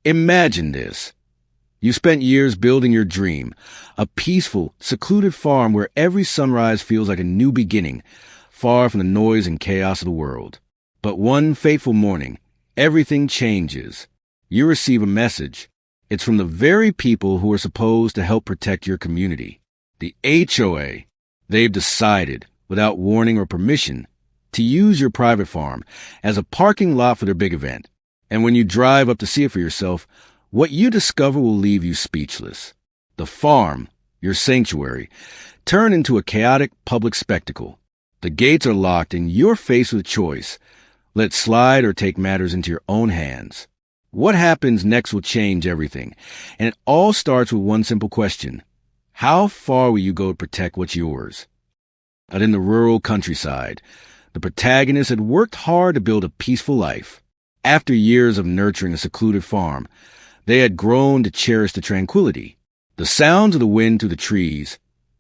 Imagine this. You spent years building your dream, a peaceful, secluded farm where every sunrise feels like a new beginning, far from the noise and chaos of the world. But one fateful morning, everything changes. You receive a message. It's from the very people who are supposed to help protect your community. The HOA. They've decided, without warning or permission, to use your private farm as a parking lot for their big event. And when you drive up to see it for yourself, what you discover will leave you speechless. The farm, your sanctuary, turned into a chaotic public spectacle. The gates are locked and you're faced with a choice. Let slide or take matters into your own hands. What happens next will change everything, and it all starts with one simple question. How far will you go to protect what's yours? Out in the rural countryside, the protagonist had worked hard to build a peaceful life. After years of nurturing a secluded farm, they had grown to cherish the tranquility. The sounds of the wind through the trees,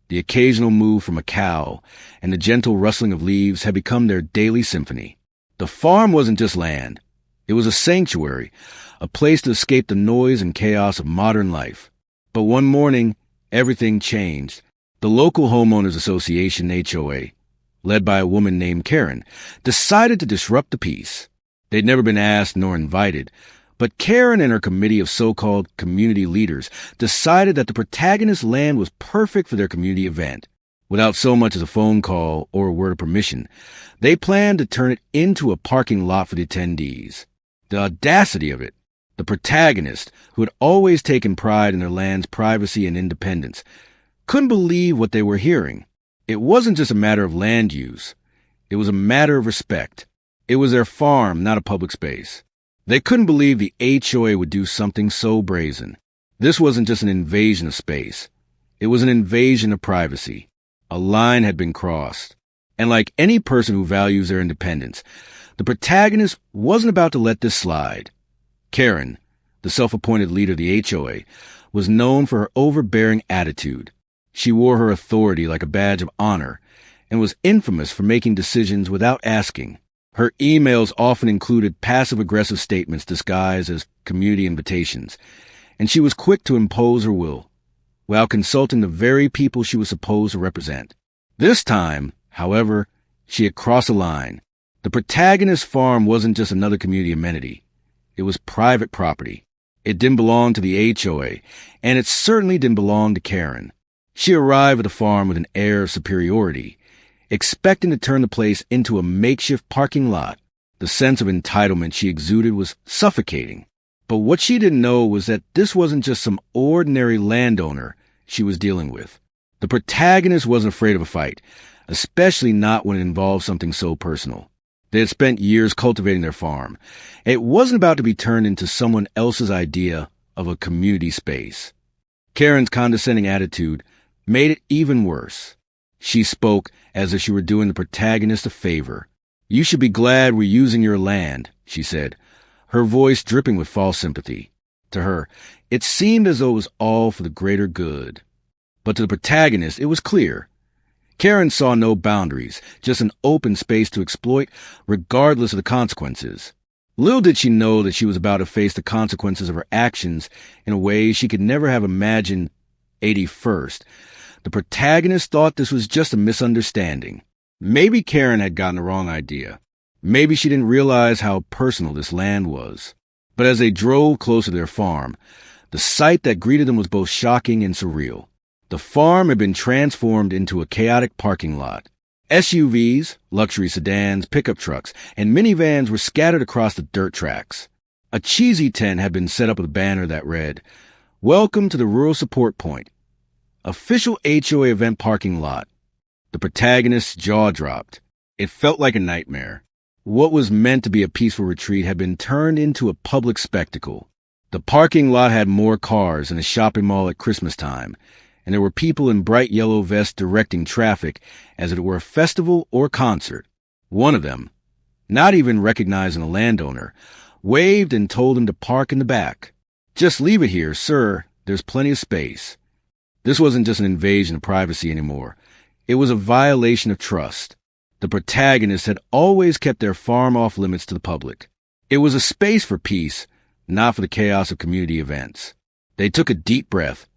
the occasional moo from a cow, and the gentle rustling of leaves had become their daily symphony. The farm wasn't just land. It was a sanctuary, a place to escape the noise and chaos of modern life. But one morning, everything changed. The local homeowners association, HOA, led by a woman named Karen, decided to disrupt the peace. They'd never been asked nor invited, but Karen and her committee of so-called community leaders decided that the protagonist's land was perfect for their community event. Without so much as a phone call or a word of permission, they planned to turn it into a parking lot for the attendees. The audacity of it! The protagonist, who had always taken pride in their land's privacy and independence, couldn't believe what they were hearing. It wasn't just a matter of land use. It was a matter of respect. It was their farm, not a public space. They couldn't believe the HOA would do something so brazen. This wasn't just an invasion of space. It was an invasion of privacy. A line had been crossed. And like any person who values their independence, the protagonist wasn't about to let this slide. Karen, the self-appointed leader of the HOA, was known for her overbearing attitude. She wore her authority like a badge of honor and was infamous for making decisions without asking. Her emails often included passive-aggressive statements disguised as community invitations, and she was quick to impose her will, while consulting the very people she was supposed to represent. This time, however, she had crossed a line. The protagonist's farm wasn't just another community amenity. It was private property. It didn't belong to the HOA, and it certainly didn't belong to Karen. She arrived at the farm with an air of superiority, expecting to turn the place into a makeshift parking lot. The sense of entitlement she exuded was suffocating. But what she didn't know was that this wasn't just some ordinary landowner she was dealing with. The protagonist wasn't afraid of a fight, especially not when it involved something so personal. They had spent years cultivating their farm. It wasn't about to be turned into someone else's idea of a community space. Karen's condescending attitude made it even worse. She spoke as if she were doing the protagonist a favor. "You should be glad we're using your land," she said, her voice dripping with false sympathy. To her, it seemed as though it was all for the greater good. But to the protagonist, it was clear. Karen saw no boundaries, just an open space to exploit, regardless of the consequences. Little did she know that she was about to face the consequences of her actions in a way she could never have imagined. 81st. The protagonist thought this was just a misunderstanding. Maybe Karen had gotten the wrong idea. Maybe she didn't realize how personal this land was. But as they drove closer to their farm, the sight that greeted them was both shocking and surreal. The farm had been transformed into a chaotic parking lot. SUVs, luxury sedans, pickup trucks, and minivans were scattered across the dirt tracks. A cheesy tent had been set up with a banner that read, "Welcome to the Rural Support Point, official HOA event parking lot." The protagonist's jaw dropped. It felt like a nightmare. What was meant to be a peaceful retreat had been turned into a public spectacle. The parking lot had more cars than a shopping mall at Christmas time, and there were people in bright yellow vests directing traffic as if it were a festival or concert. One of them, not even recognizing a landowner, waved and told him to park in the back. "Just leave it here, sir. There's plenty of space." This wasn't just an invasion of privacy anymore. It was a violation of trust. The protagonists had always kept their farm off limits to the public. It was a space for peace, not for the chaos of community events. They took a deep breath,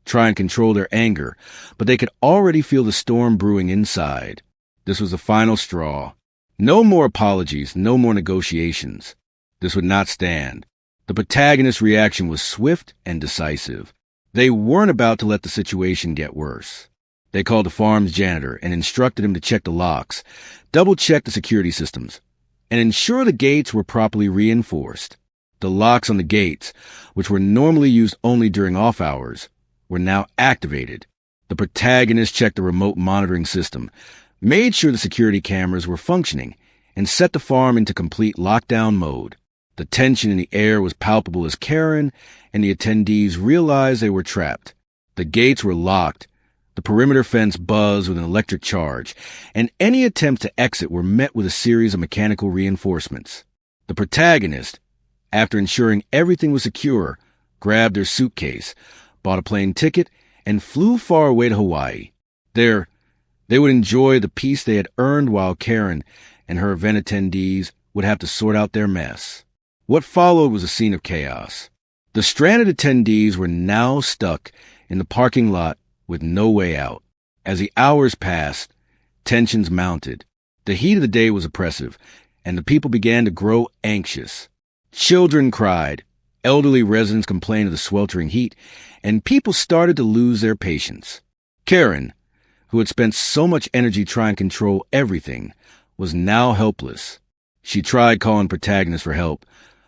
try and control their anger, but they could already feel the storm brewing inside. This was the final straw. No more apologies, no more negotiations. This would not stand. The protagonist's reaction was swift and decisive. They weren't about to let the situation get worse. They called the farm's janitor and instructed him to check the locks, double-check the security systems, and ensure the gates were properly reinforced. The locks on the gates, which were normally used only during off hours, were now activated. The protagonist checked the remote monitoring system, made sure the security cameras were functioning, and set the farm into complete lockdown mode. The tension in the air was palpable as Karen and the attendees realized they were trapped. The gates were locked, the perimeter fence buzzed with an electric charge, and any attempts to exit were met with a series of mechanical reinforcements. The protagonist, after ensuring everything was secure, grabbed their suitcase, bought a plane ticket, and flew far away to Hawaii. There, they would enjoy the peace they had earned while Karen and her event attendees would have to sort out their mess. What followed was a scene of chaos. The stranded attendees were now stuck in the parking lot with no way out. As the hours passed, tensions mounted. The heat of the day was oppressive, and the people began to grow anxious. Children cried, elderly residents complained of the sweltering heat, and people started to lose their patience. Karen, who had spent so much energy trying to control everything, was now helpless. She tried calling protagonists for help,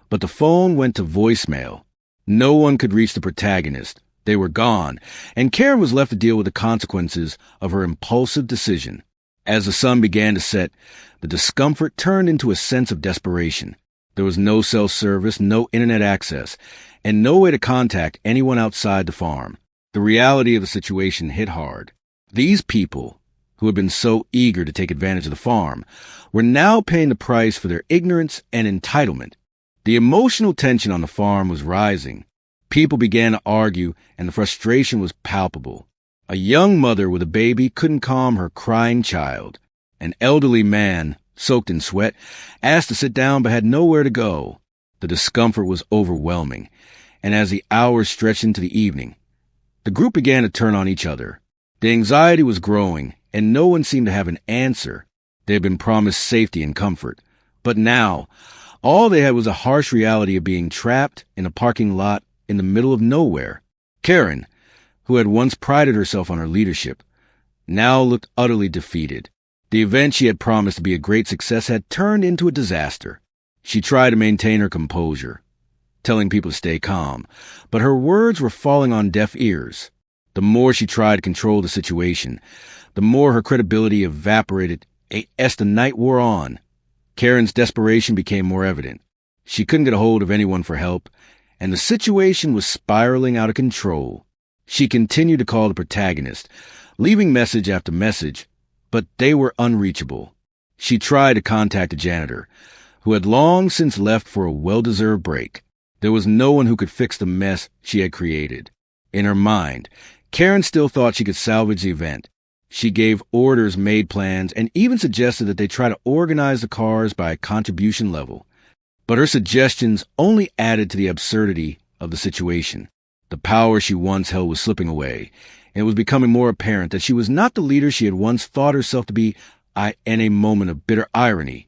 but the phone went to voicemail. No one could reach the protagonist. They were gone, and Karen was left to deal with the consequences of her impulsive decision. As the sun began to set, the discomfort turned into a sense of desperation. There was no cell service, no internet access, and no way to contact anyone outside the farm. The reality of the situation hit hard. These people, who had been so eager to take advantage of the farm, were now paying the price for their ignorance and entitlement. The emotional tension on the farm was rising. People began to argue, and the frustration was palpable. A young mother with a baby couldn't calm her crying child. An elderly man, soaked in sweat, asked to sit down but had nowhere to go. The discomfort was overwhelming, and as the hours stretched into the evening, the group began to turn on each other. The anxiety was growing, and no one seemed to have an answer. They had been promised safety and comfort, but now, all they had was a harsh reality of being trapped in a parking lot in the middle of nowhere. Karen, who had once prided herself on her leadership, now looked utterly defeated. The event she had promised to be a great success had turned into a disaster. She tried to maintain her composure, telling people to stay calm, but her words were falling on deaf ears. The more she tried to control the situation, the more her credibility evaporated as the night wore on. Karen's desperation became more evident. She couldn't get a hold of anyone for help, and the situation was spiraling out of control. She continued to call the protagonist, leaving message after message, but they were unreachable. She tried to contact the janitor, who had long since left for a well-deserved break. There was no one who could fix the mess she had created. In her mind, Karen still thought she could salvage the event. She gave orders, made plans, and even suggested that they try to organize the cars by contribution level. But her suggestions only added to the absurdity of the situation. The power she once held was slipping away, and it was becoming more apparent that she was not the leader she had once thought herself to be. In a moment of bitter irony,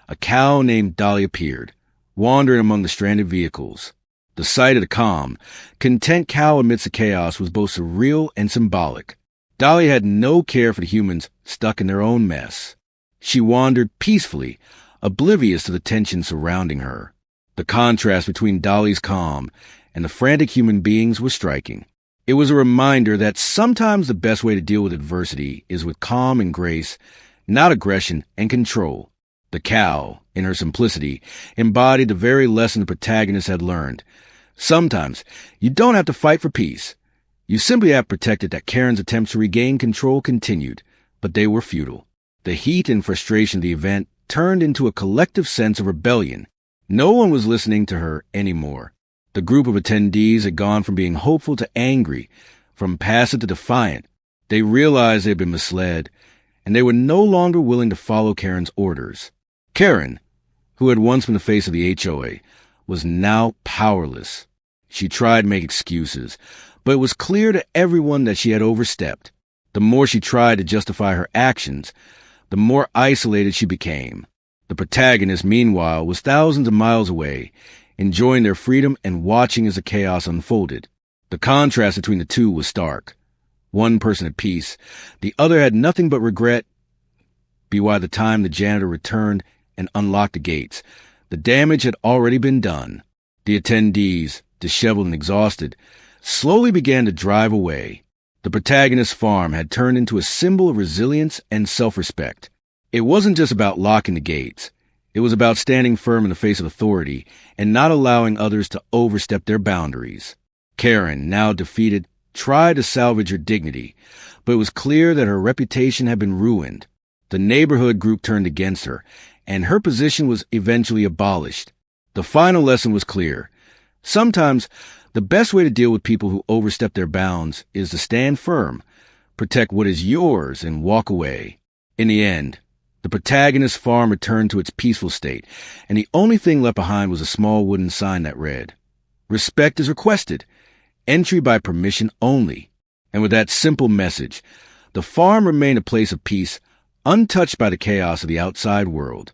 a cow named Dolly appeared, wandering among the stranded vehicles. The sight of the calm, content cow amidst the chaos was both surreal and symbolic. Dolly had no care for the humans stuck in their own mess. She wandered peacefully, oblivious to the tension surrounding her. The contrast between Dolly's calm and the frantic human beings was striking. It was a reminder that sometimes the best way to deal with adversity is with calm and grace, not aggression and control. The cow, in her simplicity, embodied the very lesson the protagonist had learned. Sometimes you don't have to fight for peace. You simply have protected that Karen's attempts to regain control continued, but they were futile. The heat and frustration of the event turned into a collective sense of rebellion. No one was listening to her anymore. The group of attendees had gone from being hopeful to angry, from passive to defiant. They realized they had been misled, and they were no longer willing to follow Karen's orders. Karen, who had once been the face of the HOA, was now powerless. She tried to make excuses, but it was clear to everyone that she had overstepped. The more she tried to justify her actions, the more isolated she became. The protagonist, meanwhile, was thousands of miles away, enjoying their freedom and watching as the chaos unfolded. The contrast between the two was stark. One person at peace, the other had nothing but regret. By the time the janitor returned and unlocked the gates, the damage had already been done. The attendees, disheveled and exhausted, slowly began to drive away. The protagonist's farm had turned into a symbol of resilience and self-respect. It wasn't just about locking the gates. It was about standing firm in the face of authority and not allowing others to overstep their boundaries. Karen, now defeated, tried to salvage her dignity, but it was clear that her reputation had been ruined. The neighborhood group turned against her, and her position was eventually abolished. The final lesson was clear. Sometimes, the best way to deal with people who overstep their bounds is to stand firm, protect what is yours, and walk away. In the end, the protagonist's farm returned to its peaceful state, and the only thing left behind was a small wooden sign that read, "Respect is requested. Entry by permission only." And with that simple message, the farm remained a place of peace, untouched by the chaos of the outside world.